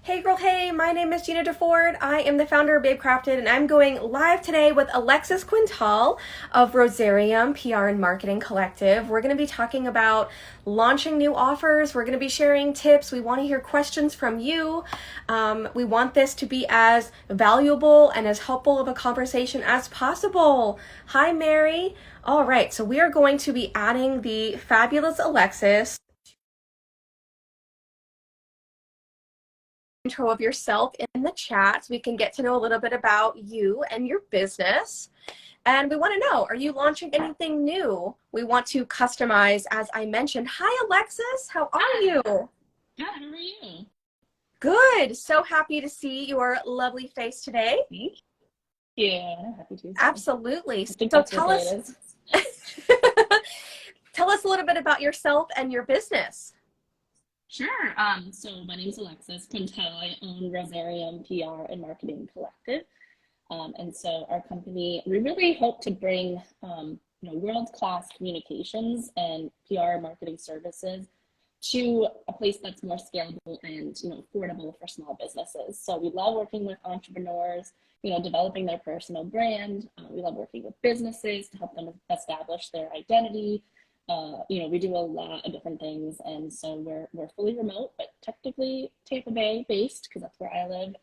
Hey girl, hey, my name is Gina DeFord. I am the founder of Babe Crafted, and I'm going live today with Alexis Quintal of Rosarium PR and Marketing Collective. We're going to be talking about launching new offers. We're going to be sharing tips. We want to hear questions from you. We want this to be as valuable and as helpful of a conversation as possible. Hi, Mary. All right, so we are going to be adding the fabulous Alexis. Intro of yourself in the chat so we can get to know a little bit about you and your business. And we want to know, are you launching anything new? We want to customize, as I mentioned. Hi, Alexis. How are you? Good. How are you? Good. So happy to see your lovely face today. Thank you. Happy Tuesday. Absolutely. I think So that's what it is. tell us a little bit about yourself and your business. Sure. So my name is Alexis Quintel. I own Rosarium PR and Marketing Collective. And so our company, we really hope to bring world-class communications and PR marketing services to a place that's more scalable and affordable for small businesses. So we love working with entrepreneurs, developing their personal brand. We love working with businesses to help them establish their identity. We do a lot of different things, and so we're fully remote, but technically Tampa Bay based because that's where I live.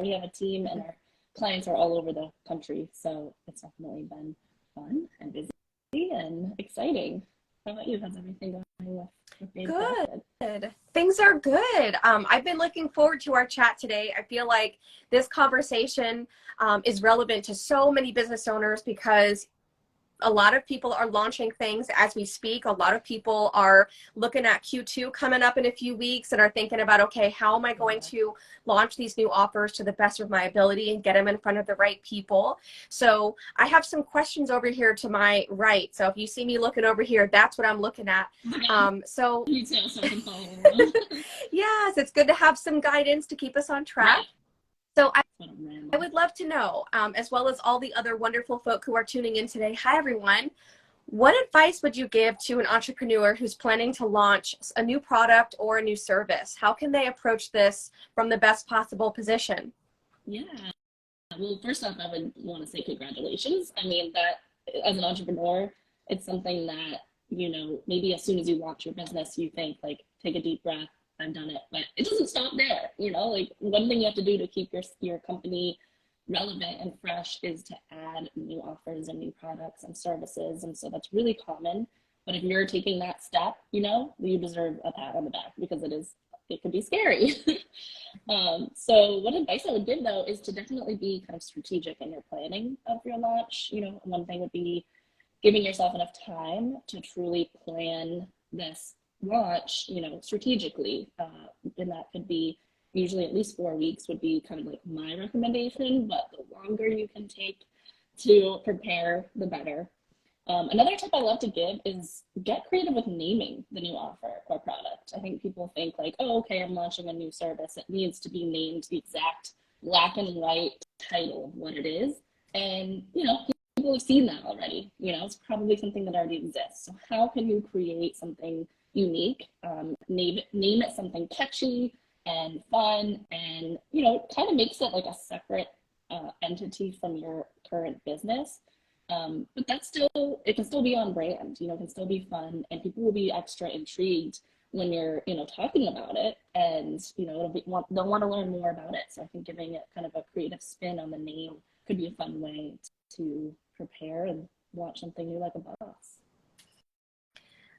We have a team, and our clients are all over the country, so it's definitely been fun and busy and exciting. How about you? How's everything going with Babe Crafted? Good. Things are good. I've been looking forward to our chat today. I feel like this conversation is relevant to so many business owners because a lot of people are launching things as we speak. A lot of people are looking at Q2 coming up in a few weeks and are thinking about, okay, how am I going to launch these new offers to the best of my ability and get them in front of the right people? So I have some questions over here to my right. So if you see me looking over here, that's what I'm looking at. So You too, so I can follow along. yes, it's good to have some guidance to keep us on track. Right. So I would love to know, as well as all the other wonderful folk who are tuning in today. Hi, everyone. What advice would you give to an entrepreneur who's planning to launch a new product or a new service? How can they approach this from the best possible position? Yeah. Well, first off, I would want to say congratulations. I mean, that as an entrepreneur, it's something that, maybe as soon as you launch your business, you think like, take a deep breath. I've done it, but it doesn't stop there. Like one thing you have to do to keep your company relevant and fresh is to add new offers and new products and services. And so that's really common. But if you're taking that step, you deserve a pat on the back because it could be scary. So what advice I would give though is to definitely be kind of strategic in your planning of your launch. One thing would be giving yourself enough time to truly plan this launch, strategically. And that could be usually at least 4 weeks would be kind of like my recommendation, but the longer you can take to prepare, the better. Another tip I love to give is get creative with naming the new offer or product. I think people think like, oh, okay, I'm launching a new service. It needs to be named the exact black and white title of what it is. And, people have seen that already. It's probably something that already exists. So how can you create something unique, name it something catchy and fun, and kind of makes it like a separate entity from your current business, but it can still be on brand. It can still be fun, and people will be extra intrigued when you're talking about it, and they'll want to learn more about it. So I think giving it kind of a creative spin on the name could be a fun way to prepare and launch something new like a boss.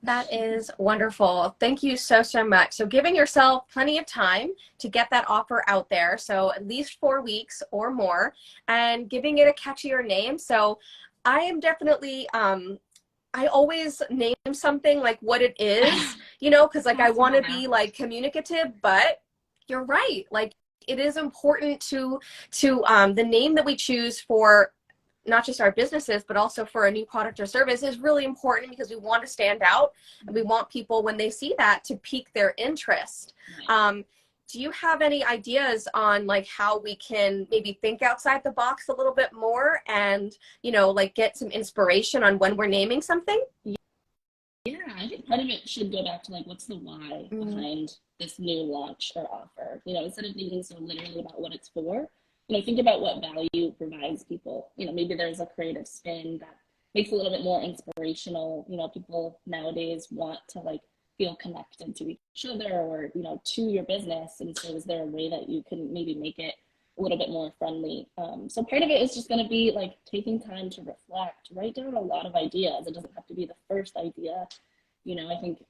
That is wonderful. Thank you so, so much. So giving yourself plenty of time to get that offer out there. So at least 4 weeks or more, and giving it a catchier name. So I am definitely, I always name something like what it is, because like I want to be like communicative, but you're right. Like it is important to the name that we choose for not just our businesses, but also for a new product or service is really important because we want to stand out and we want people when they see that to pique their interest. Do you have any ideas on like how we can maybe think outside the box a little bit more and, like get some inspiration on when we're naming something? Yeah, I think part of it should go back to like, what's the why Mm, behind this new launch or offer? Instead of thinking so literally about what it's for, think about what value it provides people. Maybe there's a creative spin that makes it a little bit more inspirational. People nowadays want to like feel connected to each other or, to your business. And so is there a way that you can maybe make it a little bit more friendly? So part of it is just going to be like taking time to reflect, write down a lot of ideas. It doesn't have to be the first idea. I think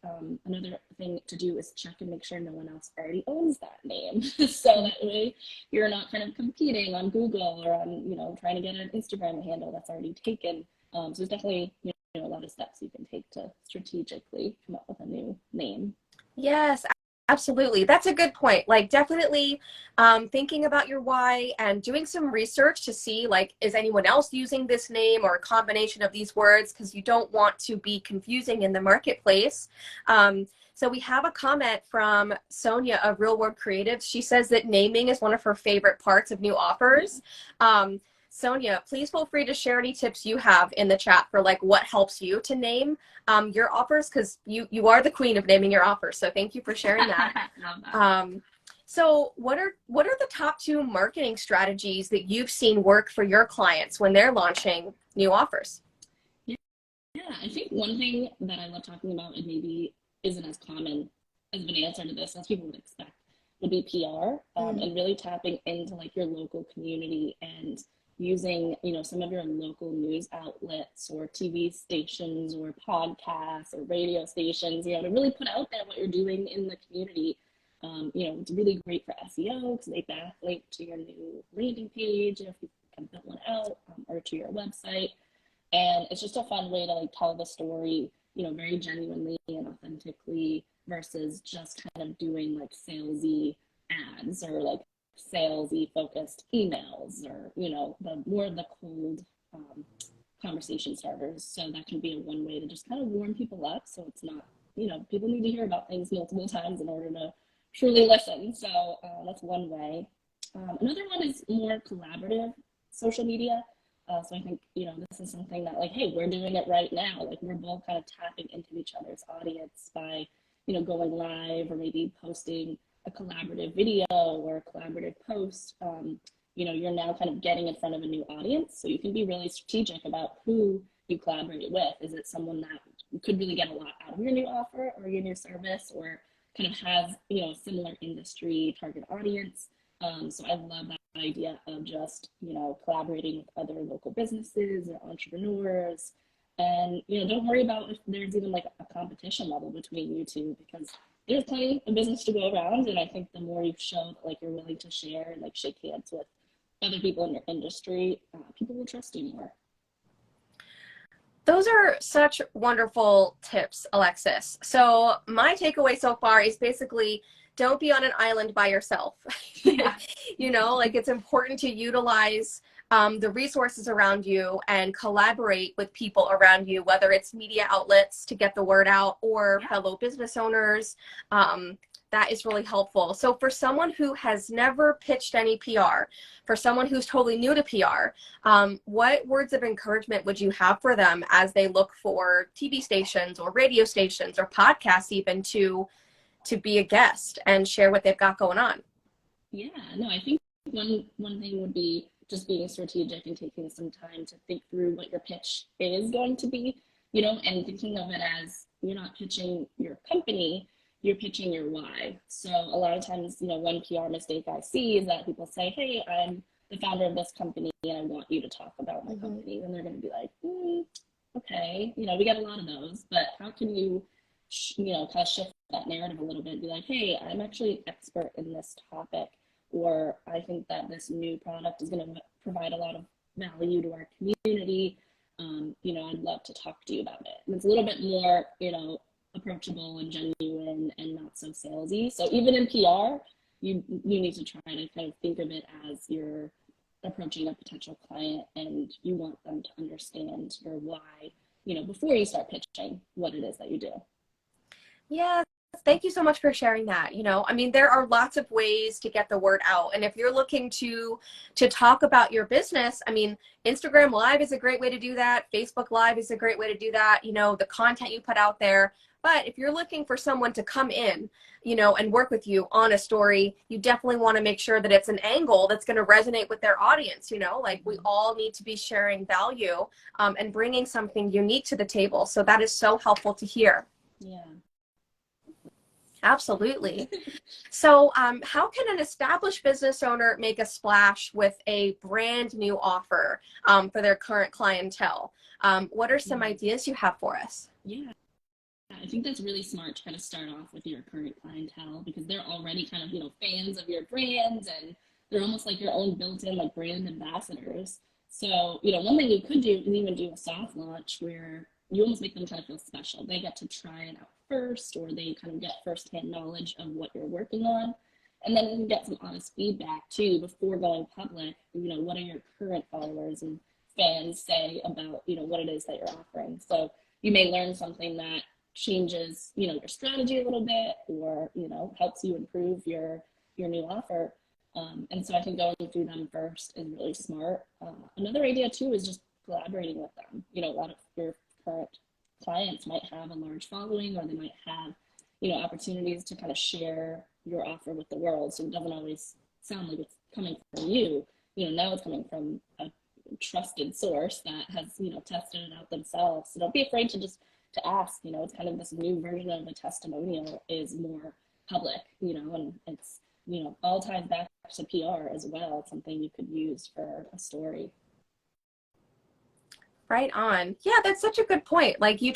another thing to do is check and make sure no one else already owns that name. So mm. that way you're not kind of competing on Google or on, trying to get an Instagram handle that's already taken. So there's definitely, a lot of steps you can take to strategically come up with a new name. Yes, absolutely. That's a good point. Like, definitely thinking about your why and doing some research to see, like, is anyone else using this name or a combination of these words? Because you don't want to be confusing in the marketplace. So we have a comment from Sonia of Real World Creatives. She says that naming is one of her favorite parts of new offers. Sonia, please feel free to share any tips you have in the chat for like what helps you to name your offers, because you are the queen of naming your offers. So thank you for sharing that. Love that. So what are the top two marketing strategies that you've seen work for your clients when they're launching new offers? Yeah, I think one thing that I love talking about and maybe isn't as common as an answer to this as people would expect would be PR, Mm, and really tapping into like your local community and using some of your local news outlets or TV stations or podcasts or radio stations, to really put out there what you're doing in the community. It's really great for SEO because they backlink to your new landing page if you can build one out, or to your website. And it's just a fun way to like tell the story, very genuinely and authentically versus just kind of doing like salesy ads or like salesy focused emails or, the more of the cold conversation starters. So that can be a one way to just kind of warm people up. So it's not, people need to hear about things multiple times in order to truly listen. So that's one way. Another one is more collaborative social media. So I think, this is something that like, hey, we're doing it right now. Like we're both kind of tapping into each other's audience by, going live or maybe posting a collaborative video or a collaborative post. You're now kind of getting in front of a new audience. So you can be really strategic about who you collaborate with. Is it someone that could really get a lot out of your new offer or your new service or kind of has, a similar industry target audience? So I love that idea of just, collaborating with other local businesses or entrepreneurs. And, don't worry about if there's even like a competition level between you two because there's plenty of business to go around. And I think the more you show that like you're willing to share and like shake hands with other people in your industry, people will trust you more. those are such wonderful tips, Alexis. So my takeaway so far is basically don't be on an island by yourself. Yeah. Like it's important to utilize the resources around you and collaborate with people around you, whether it's media outlets to get the word out or Yeah. fellow business owners. That is really helpful. So for someone who has never pitched any PR, for someone who's totally new to PR, what words of encouragement would you have for them as they look for TV stations or radio stations or podcasts even to be a guest and share what they've got going on? Yeah, no, I think one thing would be just being strategic and taking some time to think through what your pitch is going to be, and thinking of it as you're not pitching your company, you're pitching your why. So a lot of times, one PR mistake I see is that people say, "Hey, I'm the founder of this company and I want you to talk about my Mm-hmm. company." And they're going to be like, okay, we get a lot of those, but how can you kind of shift that narrative a little bit and be like, hey, I'm actually an expert in this topic, or I think that this new product is going to provide a lot of value to our community. I'd love to talk to you about it. And it's a little bit more, approachable and genuine and not so salesy. So even in PR, you need to try to kind of think of it as you're approaching a potential client and you want them to understand your why, before you start pitching what it is that you do. Yes, Thank you so much for sharing that. I mean, there are lots of ways to get the word out. And if you're looking to talk about your business, I mean, Instagram Live is a great way to do that. Facebook Live is a great way to do that. The content you put out there. But if you're looking for someone to come in, and work with you on a story, you definitely want to make sure that it's an angle that's going to resonate with their audience. Like we all need to be sharing value, and bringing something unique to the table. So that is so helpful to hear. Yeah. Absolutely. So, how can an established business owner make a splash with a brand new offer, for their current clientele? What are some ideas you have for us? Yeah. I think that's really smart to kind of start off with your current clientele because they're already kind of, fans of your brands and they're almost like your own built-in like brand ambassadors. So, one thing you could do is even do a soft launch where you almost make them kind of feel special. They get to try it out first or they kind of get firsthand knowledge of what you're working on. And then you can get some honest feedback too before going public. What are your current followers and fans say about, what it is that you're offering. So you may learn something that changes, your strategy a little bit or, helps you improve your new offer. And so I think going through them first is really smart. Another idea too is just collaborating with them. A lot of your current clients might have a large following or they might have, opportunities to kind of share your offer with the world. So it doesn't always sound like it's coming from you. Now it's coming from a trusted source that has, tested it out themselves. So don't be afraid to ask, it's kind of this new version of a testimonial is more public, and it's, all ties back to PR as well. It's something you could use for a story. Right on. Yeah, that's such a good point. Like you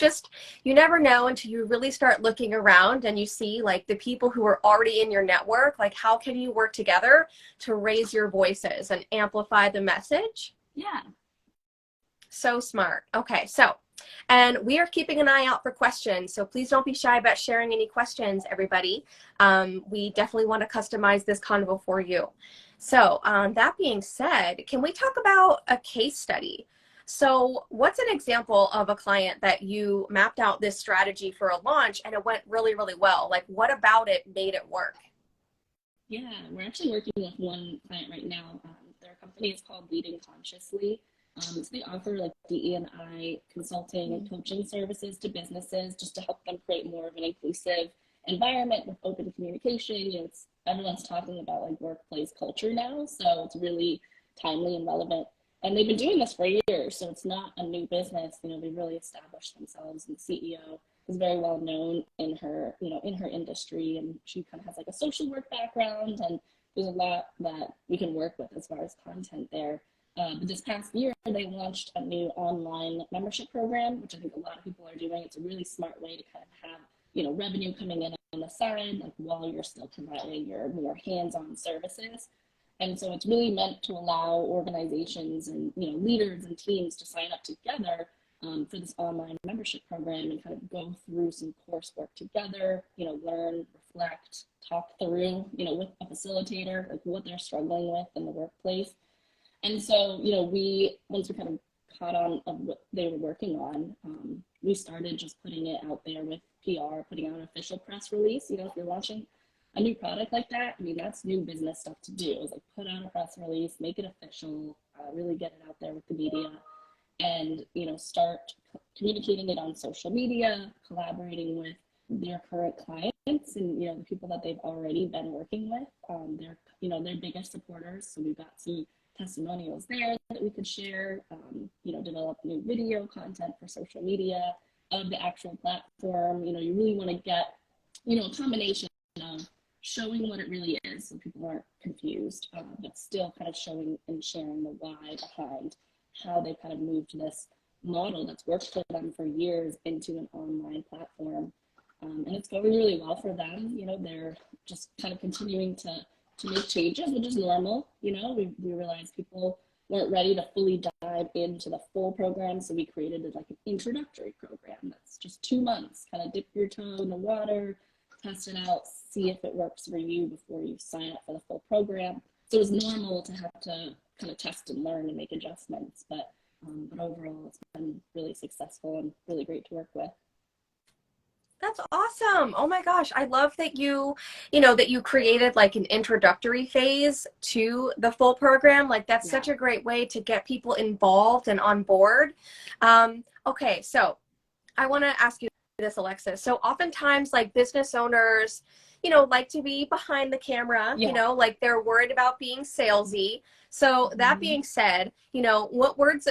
never know until you really start looking around and you see like the people who are already in your network, like how can you work together to raise your voices and amplify the message? Yeah. So smart. Okay, and we are keeping an eye out for questions. So please don't be shy about sharing any questions, everybody. We definitely want to customize this convo for you. So that being said, can we talk about a case study? So what's an example of a client that you mapped out this strategy for a launch and it went really, really well? Like what about it made it work? Yeah, we're actually working with one client right now. Their company is called Leading Consciously. So they offer like DE&I consulting and coaching services to businesses just to help them create more of an inclusive environment with open communication. Everyone's talking about like workplace culture now, so it's really timely and relevant. And they've been doing this for years, so it's not a new business. They've really established themselves, and the CEO is very well known in her, in her industry, and she kind of has like a social work background, and there's a lot that we can work with as far as content there. But this past year, they launched a new online membership program, which I think a lot of people are doing. It's a really smart way to kind of have, revenue coming in on the side, like while you're still providing your more hands-on services. And so it's really meant to allow organizations and, leaders and teams to sign up together for this online membership program and kind of go through some coursework together, learn, reflect, talk through, with a facilitator, like what they're struggling with in the workplace. And so, once we kind of caught on of what they were working on, we started just putting it out there with PR, putting out an official press release. If you're launching a new product like that, I mean, that's new business stuff to do. Is like put out a press release, make it official, really get it out there with the media, and start communicating it on social media, collaborating with their current clients and the people that they've already been working with. They're their biggest supporters, so we've got some testimonials there that we could share. Develop new video content for social media of the actual platform. You really want to get a combination of showing what it really is so people aren't confused, but still kind of showing and sharing the why behind how they kind of moved this model that's worked for them for years into an online platform. And it's going really well for them. They're just kind of continuing to make changes, which is normal. We realized people weren't ready to fully dive into the full program, so we created like an introductory program that's just 2 months. Kind of dip your toe in the water, test it out, see if it works for you before you sign up for the full program. So it was normal to have to kind of test and learn and make adjustments, but overall it's been really successful and really great to work with. That's awesome. Oh my gosh. I love that that you created like an introductory phase to the full program. Like that's Yeah. such a great way to get people involved and on board. Okay, so I want to ask you this, Alexis. So oftentimes, like business owners, like to be behind the camera, Yeah. like they're worried about being salesy. So that Mhm. being said, what words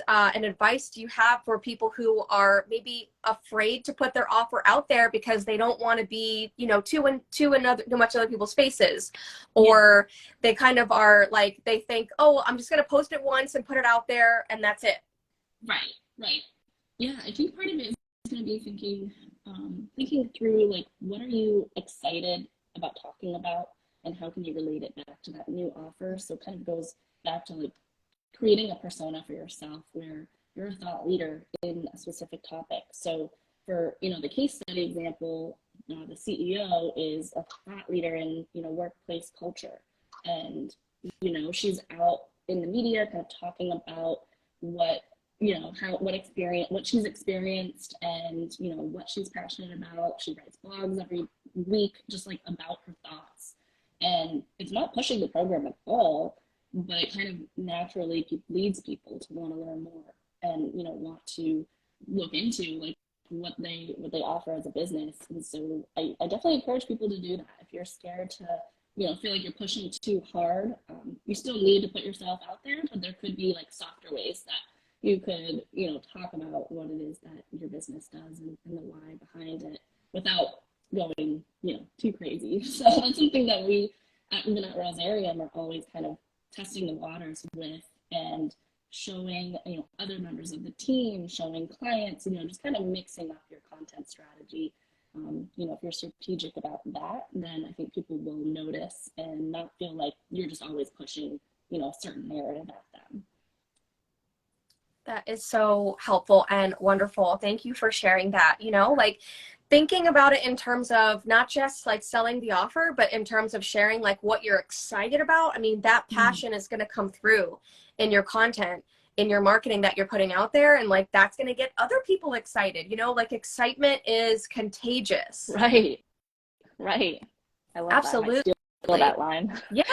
and advice do you have for people who are maybe afraid to put their offer out there because they don't want to be, too much other people's faces, Yeah. or they kind of are like they think, oh, I'm just gonna post it once and put it out there and that's it. Right. Right. Yeah, I think part of it is going to be thinking through like what are you excited about talking about, and how can you relate it back to that new offer. So it kind of goes back to like creating a persona for yourself where you're a thought leader in a specific topic. So for the case study example, the CEO is a thought leader in workplace culture, and she's out in the media kind of talking about what what she's experienced, and what she's passionate about. She writes blogs every week just like about her thoughts, and it's not pushing the program at all, but it kind of naturally leads people to want to learn more, and want to look into like what they offer as a business. And so I definitely encourage people to do that. If you're scared to feel like you're pushing too hard, you still need to put yourself out there, but there could be like softer ways that you could talk about what it is that your business does, and the why behind it, without going too crazy. So that's something that we even at Rosarium are always kind of testing the waters with, and showing other members of the team, showing clients, just kind of mixing up your content strategy. If you're strategic about that, then I think people will notice and not feel like you're just always pushing a certain narrative at them. That is so helpful and wonderful. Thank you for sharing that. Like thinking about it in terms of not just like selling the offer, but in terms of sharing like what you're excited about. I mean, that Mm. passion is going to come through in your content, in your marketing that you're putting out there. And like that's going to get other people excited. Like excitement is contagious. Right, right. I love that. I might Absolutely. steal that line. Yeah.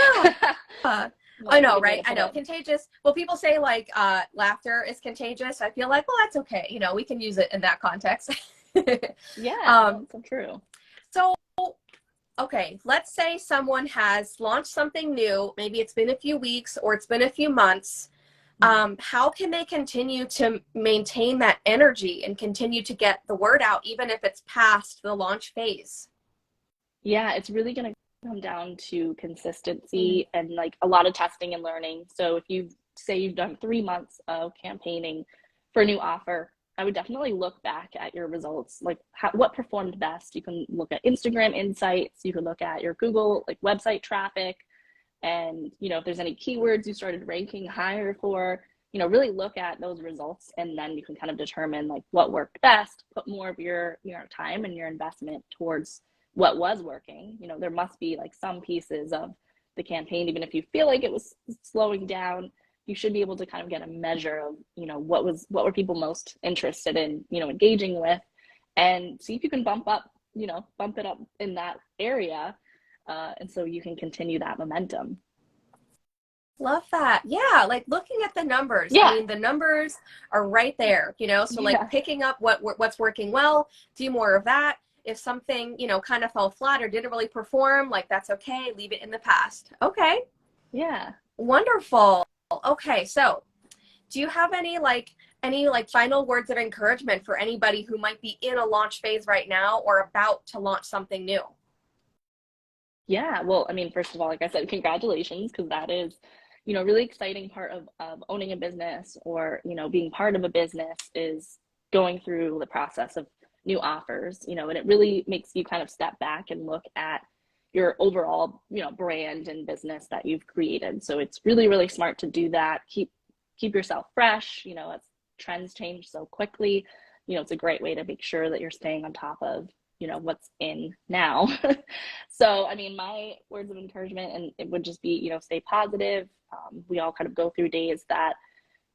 I That's a know, good way right? to I put know. it. Contagious. Well, people say like laughter is contagious. I feel like, well, that's okay. We can use it in that context. Yeah, no, um, it's so true. so, okay, let's say someone has launched something new. Maybe it's been a few weeks or it's been a few months. Mm. How can they continue to maintain that energy and continue to get the word out, even if it's past the launch phase? Yeah, it's really going to come down to Mm. consistency and like a lot of testing and learning. So if you say you've done 3 months of campaigning for a new offer, I would definitely look back at your results, like what performed best. You can look at Instagram insights, you can look at your Google like website traffic, and if there's any keywords you started ranking higher for, really look at those results, and then you can kind of determine like what worked best, put more of your time and your investment towards what was working. There must be like some pieces of the campaign, even if you feel like it was slowing down, you should be able to kind of get a measure of what were people most interested in engaging with, and see if you can bump it up in that area, and so you can continue that momentum. Love that. Yeah, like looking at the numbers. I Yeah, mean, the numbers are right there, so like yeah, picking up what's working well, do more of that. If something, kind of fell flat or didn't really perform, like that's okay, leave it in the past. Okay. yeah. Wonderful. Okay, so do you have any final words of encouragement for anybody who might be in a launch phase right now or about to launch something new? Yeah, well, I mean, first of all, like I said, congratulations, because that is, really exciting part of owning a business, or, being part of a business, is going through the process of new offers, and it really makes you kind of step back and look at your overall, brand and business that you've created. So it's really, really smart to do that. Keep yourself fresh, as trends change so quickly. It's a great way to make sure that you're staying on top of what's in now. So I mean, my words of encouragement, and it would just be stay positive. We all kind of go through days that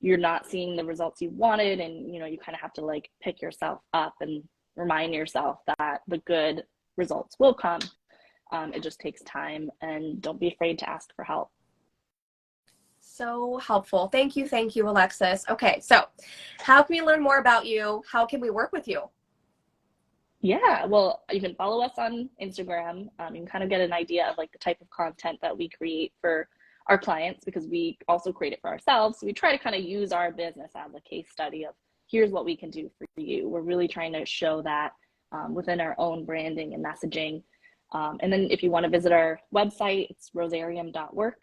you're not seeing the results you wanted, and you kind of have to like pick yourself up and remind yourself that the good results will come. It just takes time, and don't be afraid to ask for help. So helpful. Thank you, Alexis. Okay, so how can we learn more about you? How can we work with you? Yeah, well, you can follow us on Instagram. You can kind of get an idea of like the type of content that we create for our clients, because we also create it for ourselves. So we try to kind of use our business as a case study of here's what we can do for you. We're really trying to show that within our own branding and messaging. And then if you want to visit our website, it's rosarium.work.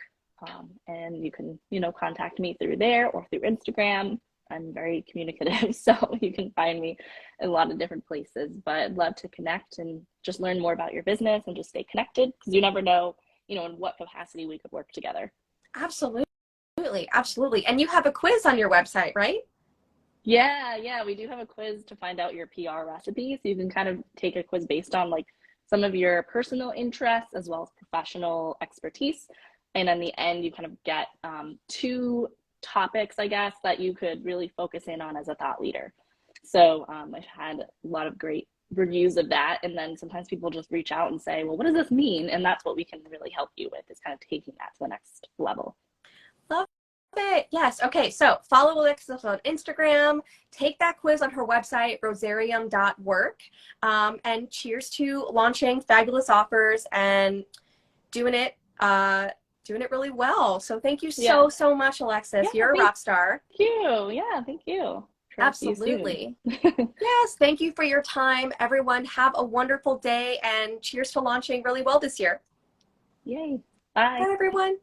And you can, contact me through there or through Instagram. I'm very communicative, so you can find me in a lot of different places. But I'd love to connect and just learn more about your business and just stay connected, because you never know, in what capacity we could work together. Absolutely. Absolutely. And you have a quiz on your website, right? Yeah, we do have a quiz to find out your PR recipe. So you can kind of take a quiz based on like some of your personal interests as well as professional expertise. And in the end, you kind of get two topics, I guess, that you could really focus in on as a thought leader. So I've had a lot of great reviews of that. And then sometimes people just reach out and say, well, what does this mean? And that's what we can really help you with, is kind of taking that to the next level. Love it. Yes. Okay. So follow Alexis on Instagram, take that quiz on her website, rosarium.work. And cheers to launching fabulous offers and doing it, really well. So thank you Yeah. so much, Alexis. Yeah. You're a Thank rock star. you. Yeah. Thank you. Try to see you soon. Absolutely. Yes. Thank you for your time. Everyone, have a wonderful day and cheers to launching really well this year. Yay. Bye. Bye, everyone.